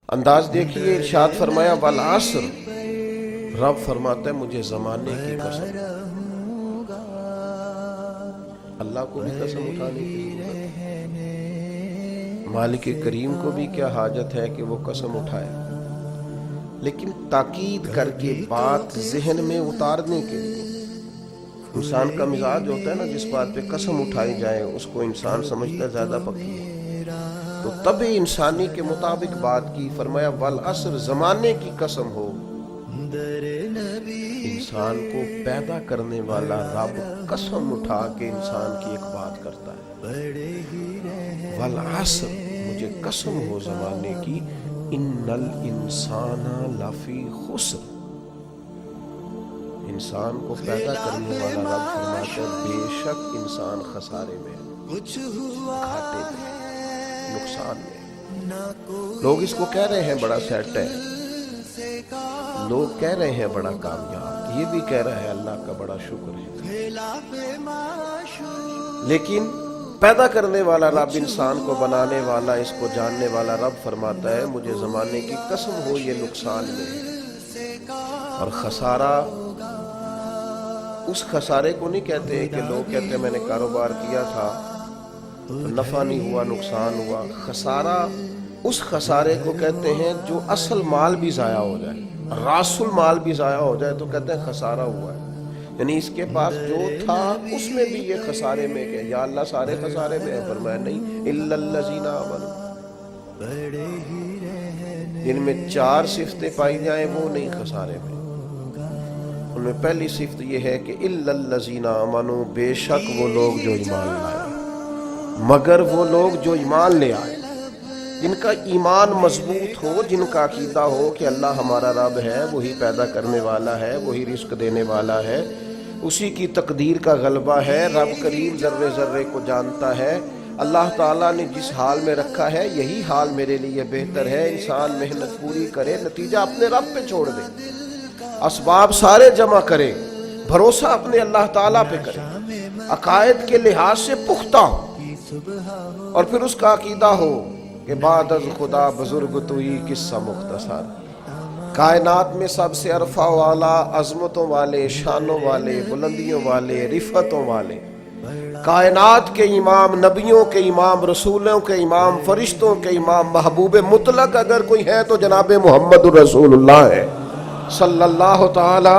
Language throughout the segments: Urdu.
انداز دیکھیے، ارشاد فرمایا والعصر، رب فرماتا ہے مجھے زمانے کی قسم۔ اللہ کو بھی قسم اٹھانے کی ضرورت ہے، مالک کریم کو بھی کیا حاجت ہے کہ وہ قسم اٹھائے، لیکن تاکید کر کے بات ذہن میں اتارنے کے لیے۔ انسان کا مزاج ہوتا ہے نا، جس بات پہ قسم اٹھائی جائے اس کو انسان سمجھتا ہے زیادہ پکی ہے، تو طبع انسانی کے مطابق بات کی۔ فرمایا والعصر، زمانے کی قسم ہو۔ انسان کو پیدا کرنے والا رب قسم اٹھا کے انسان کی ایک بات کرتا ہے، والعصر، مجھے قسم ہو زمانے کی، ان الانسان لفی خسر۔ انسان کو پیدا کرنے والا رب فرماتا ہے بے شک انسان خسارے میں ہے، گھاٹے میں ہے، نقصان میں ہے۔ لوگ اس کو کہہ رہے ہیں بڑا سیٹ ہے، لوگ کہہ رہے ہیں بڑا کامیاب، یہ بھی کہہ رہا ہے اللہ کا بڑا شکر ہے، لیکن پیدا کرنے والا رب، انسان کو بنانے والا، اس کو جاننے والا رب فرماتا ہے مجھے زمانے کی قسم ہو یہ نقصان میں ہے۔ اور خسارہ اس خسارے کو نہیں کہتے کہ لوگ کہتے ہیں میں نے کاروبار کیا تھا تو نفع نہیں ہوا، نقصان ہوا۔ خسارہ اس خسارے کو کہتے ہیں جو اصل مال بھی ضائع ہو جائے، راس المال بھی ضائع ہو جائے تو کہتے ہیں خسارہ ہوا ہے، یعنی اس کے پاس جو تھا اس میں بھی یہ خسارے میں کہ یا اللہ سارے خسارے میں ہے؟ فرمایا نہیں، الا الذین آمنوا، جن میں 4 صفتیں پائی جائیں وہ نہیں خسارے میں۔ ان میں پہلی صفت یہ ہے کہ الا الذین آمنوا، بے شک وہ لوگ جو ایمان لائے، مگر وہ لوگ جو ایمان لے آئے، جن کا ایمان مضبوط ہو، جن کا عقیدہ ہو کہ اللہ ہمارا رب ہے، وہی پیدا کرنے والا ہے، وہی رزق دینے والا ہے، اسی کی تقدیر کا غلبہ ہے، رب کریم ذرے ذرے کو جانتا ہے، اللہ تعالیٰ نے جس حال میں رکھا ہے یہی حال میرے لیے بہتر ہے۔ انسان محنت پوری کرے، نتیجہ اپنے رب پہ چھوڑ دے، اسباب سارے جمع کرے، بھروسہ اپنے اللہ تعالیٰ پہ کرے، عقائد کے لحاظ سے پختہ ہو، اور پھر اس کا عقیدہ ہو کہ بعد از خدا بزرگ توئی قصہ مختصر، کائنات میں سب سے عرفہ والا، عظمتوں والے، شانوں والے، بلندیوں والے، رفتوں والے، کائنات کے امام، نبیوں کے امام، رسولوں کے امام، فرشتوں کے امام، محبوب مطلق اگر کوئی ہے تو جناب محمد رسول اللہ ہے صلی اللہ تعالی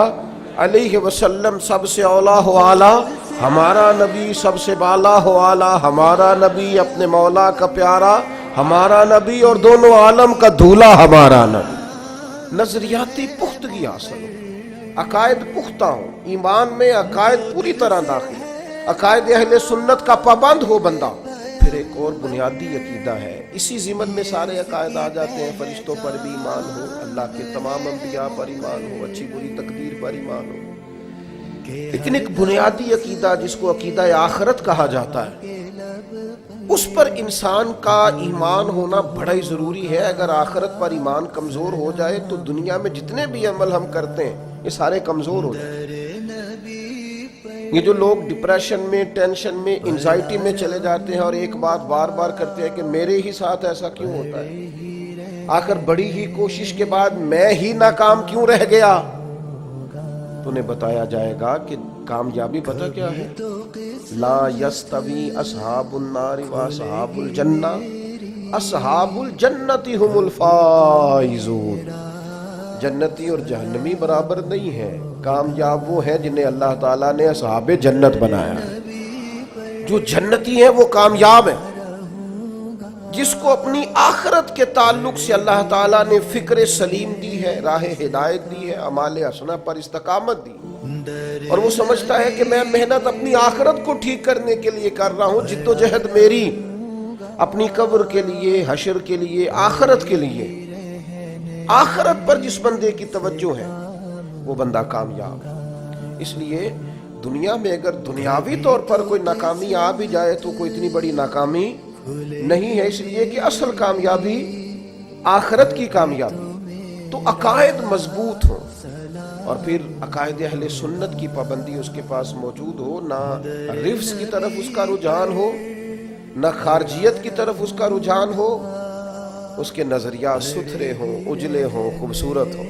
علیہ وسلم۔ سب سے اولا ہو اعلیٰ ہمارا نبی، سب سے بالا ہو اعلیٰ ہمارا نبی، اپنے مولا کا پیارا ہمارا نبی، اور دونوں عالم کا دھولا ہمارا نبی۔ نظریاتی پختگی حاصل ہو، عقائد پختہ ہو، ایمان میں عقائد پوری طرح داخل، عقائد اہل سنت کا پابند ہو بندہ۔ پھر ایک اور بنیادی عقیدہ ہے، اسی ضمن میں سارے عقائد آ جاتے ہیں، فرشتوں پر بھی ایمان ہو، اللہ کے تمام انبیاء پر ایمان ہو، اچھی بری تقدیر پر ایمان ہو، لیکن ایک بنیادی عقیدہ جس کو عقیدہ آخرت کہا جاتا ہے، اس پر انسان کا ایمان ہونا بڑا ہی ضروری ہے۔ اگر آخرت پر ایمان کمزور ہو جائے تو دنیا میں جتنے بھی عمل ہم کرتے ہیں یہ سارے کمزور ہو جائیں۔ یہ جو لوگ ڈپریشن میں، ٹینشن میں، انزائٹی میں چلے جاتے ہیں اور ایک بات بار بار کرتے ہیں کہ میرے ہی ساتھ ایسا کیوں ہوتا ہے، آخر بڑی ہی کوشش کے بعد میں ہی ناکام کیوں رہ گیا، تو انہیں بتایا جائے گا کہ کامیابی پتہ کیا ہے؟ لا یستوی اصحاب النار و اصحاب الجنہ، اصحاب الجنت هم الفائزون۔ جنتی اور جہنمی برابر نہیں ہیں، کامیاب وہ ہیں جنہیں اللہ تعالیٰ نے اصحاب جنت بنایا ہے۔ جو جنتی ہیں وہ کامیاب ہیں، جس کو اپنی آخرت کے تعلق سے اللہ تعالیٰ نے فکر سلیم دی ہے، راہ ہدایت دی ہے، اعمال حسنہ پر استقامت دی، اور وہ سمجھتا ہے کہ میں محنت اپنی آخرت کو ٹھیک کرنے کے لیے کر رہا ہوں، جد و جہد میری اپنی قبر کے لیے، حشر کے لیے، آخرت کے لیے۔ آخرت پر جس بندے کی توجہ ہے وہ بندہ کامیاب ہے۔ اس لیے دنیا میں اگر دنیاوی طور پر کوئی ناکامی آ بھی جائے تو کوئی اتنی بڑی ناکامی نہیں ہے، اس لیے کہ اصل کامیابی آخرت کی کامیابی۔ تو عقائد مضبوط ہوں، اور پھر عقائد اہل سنت کی پابندی اس کے پاس موجود ہو، نہ رفس کی طرف اس کا رجحان ہو، نہ خارجیت کی طرف اس کا رجحان ہو، اس کے نظریات ستھرے ہوں، اجلے ہوں، خوبصورت ہوں،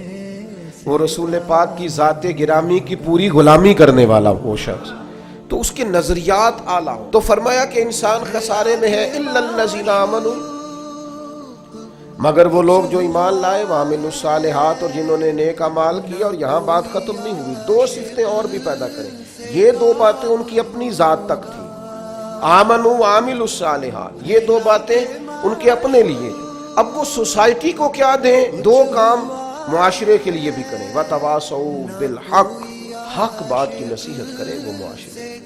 وہ رسول پاک کی ذات گرامی کی پوری غلامی کرنے والا وہ شخص، تو اس کے نظریات اعلیٰ ہوں۔ تو فرمایا کہ انسان خسارے میں ہے الا الذین آمنوا، مگر وہ لوگ جو ایمان لائے، وعملوا الصالحات، اور جنہوں نے نیک اعمال کیا۔ اور یہاں بات ختم نہیں ہوئی، دو صفتیں اور بھی پیدا کریں۔ یہ دو باتیں ان کی اپنی ذات تک تھی، آمنوا وعملوا الصالحات، یہ دو باتیں ان کے اپنے لیے۔ اب وہ سوسائٹی کو کیا دیں؟ دو کام معاشرے کے لیے بھی کریں، وتواصوا بالحق، حق بات کی نصیحت کریں وہ معاشرے،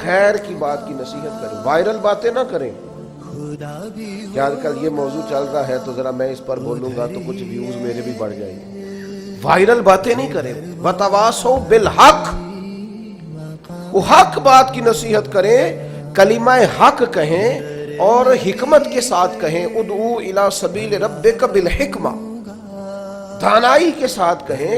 خیر کی بات کی نصیحت کریں، وائرل باتیں نہ کریں۔ کہ آج کل یہ موضوع چل رہا ہے تو ذرا میں اس پر بولوں گا تو کچھ ویوز میرے بھی بڑھ جائیں گے، وائرل باتیں نہیں کریں۔ وتواصوا بالحق، وہ حق بات کی نصیحت کریں، کلمہ حق کہیں اور حکمت کے ساتھ کہیں، ادعو الی سبیل ربک بالحکمہ، دانائی کے ساتھ کہیں،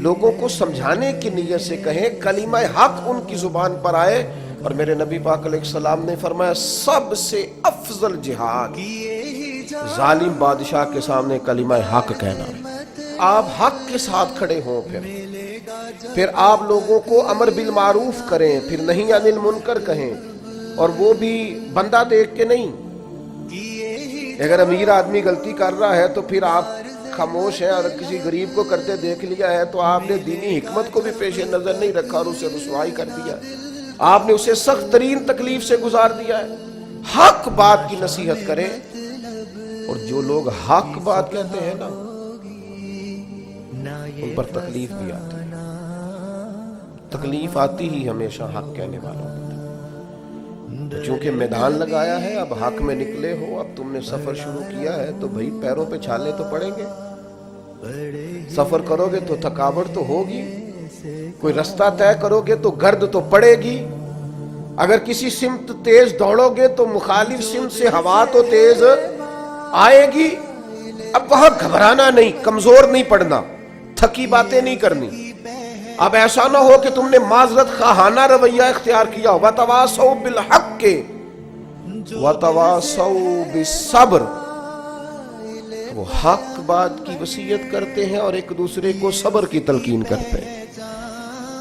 لوگوں کو سمجھانے کی نیت سے کہیں، کلمہ حق ان کی زبان پر آئے۔ اور میرے نبی پاک علیہ السلام نے فرمایا سب سے افضل جہاد ظالم بادشاہ کے سامنے کلمہ حق کہنا ہے۔ آپ حق کے ساتھ کھڑے ہوں، پھر آپ لوگوں کو امر بالمعروف کریں، پھر نہی عن المنکر کہیں، اور وہ بھی بندہ دیکھ کے نہیں۔ اگر امیر آدمی غلطی کر رہا ہے تو پھر آپ خاموش ہیں، اور کسی غریب کو کرتے دیکھ لیا ہے تو آپ نے دینی حکمت کو بھی پیش نظر نہیں رکھا اور اسے رسوائی کر دیا، آپ نے اسے سخت ترین تکلیف سے گزار دیا ہے۔ حق بات کی نصیحت کریں، اور جو لوگ حق بات کہتے ہیں نا ان پر تکلیف بھی آتی ہے، تکلیف آتی ہی ہمیشہ حق کہنے والوں کو۔ چونکہ میدان لگایا ہے، اب حق میں نکلے ہو، اب تم نے سفر شروع کیا ہے تو بھئی پیروں پہ چھالے تو پڑیں گے، سفر کرو گے تو تھکاوٹ تو ہوگی، کوئی رستہ طے کرو گے تو گرد تو پڑے گی، اگر کسی سمت تیز دوڑو گے تو مخالف سمت سے ہوا تو تیز آئے گی۔ اب وہاں گھبرانا نہیں، کمزور نہیں پڑنا، تھکی باتیں نہیں کرنی۔ اب ایسا نہ ہو کہ تم نے معذرت خواہانہ رویہ اختیار کیا، وتواصوا بالحق وتواصوا بالصبر، وہ حق بات کی وصیت کرتے ہیں اور ایک دوسرے کو صبر کی تلقین کرتے ہیں۔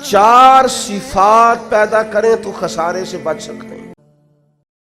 چار صفات پیدا کریں تو خسارے سے بچ سکتے ہیں۔